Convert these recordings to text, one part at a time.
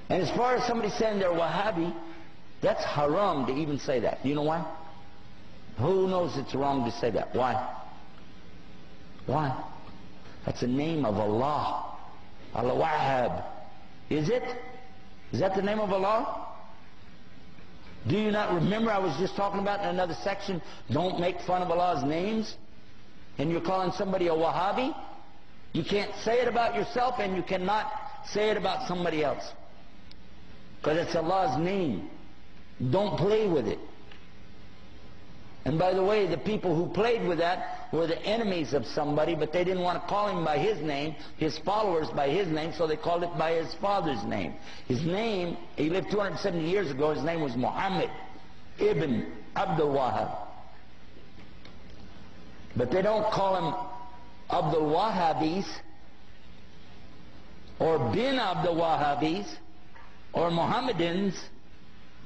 And as far as somebody saying they're Wahhabi, that's haram to even say that. Do you know why? Who knows it's wrong to say that? Why? Why? That's the name of Allah. Al-Wahhab. Is it? Is that the name of Allah? Do you not remember I was just talking about in another section, don't make fun of Allah's names? And you're calling somebody a Wahhabi? You can't say it about yourself, and you cannot say it about somebody else. Because it's Allah's name. Don't play with it. And by the way, the people who played with that were the enemies of somebody, but they didn't want to call him by his name, his followers by his name, so they called it by his father's name. His name, he lived 270 years ago, his name was Muhammad ibn Abdulwahab. But they don't call him Abdulwahabis, or bin Abdulwahabis, or Mohammedans,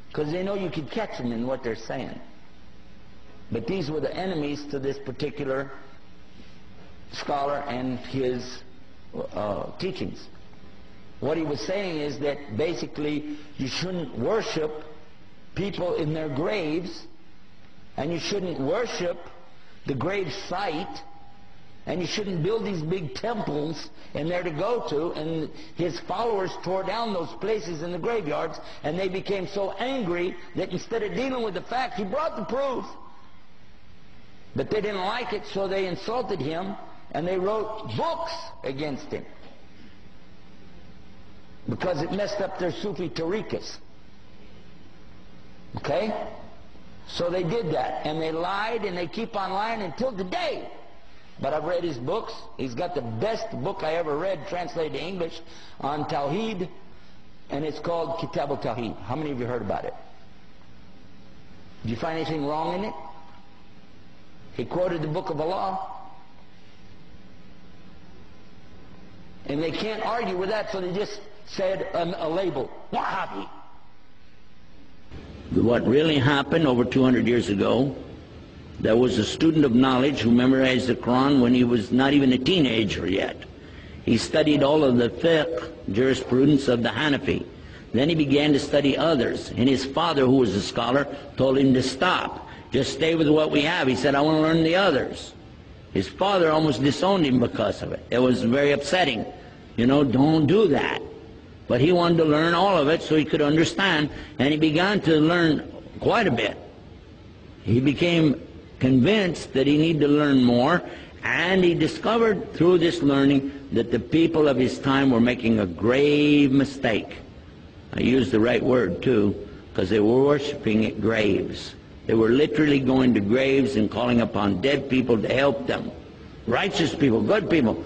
because they know you could catch them in what they're saying. But these were the enemies to this particular scholar and his teachings. What he was saying is that basically you shouldn't worship people in their graves, and you shouldn't worship the grave site, and you shouldn't build these big temples in there to go to. And his followers tore down those places in the graveyards, and they became so angry that instead of dealing with the fact, he brought the proof. But they didn't like it, so they insulted him, and they wrote books against him. Because it messed up their Sufi tariqas. Okay? So they did that, and they lied, and they keep on lying until today. But I've read his books. He's got the best book I ever read, translated to English, on Tawheed, and it's called Kitab al-Tawheed. How many of you heard about it? Did you find anything wrong in it? He quoted the book of Allah. And they can't argue with that, so they just said a label, Wahhabi. What really happened over 200 years ago, there was a student of knowledge who memorized the Quran when he was not even a teenager yet. He studied all of the fiqh, jurisprudence of the Hanafi. Then he began to study others, and his father, who was a scholar, told him to stop. Just stay with what we have. He said, I want to learn the others. His father almost disowned him because of it. It was very upsetting. You know, don't do that. But he wanted to learn all of it so he could understand, and he began to learn quite a bit. He became convinced that he needed to learn more, and he discovered through this learning that the people of his time were making a grave mistake. I use the right word too, because they were worshiping at graves. They were literally going to graves and calling upon dead people to help them. Righteous people, good people.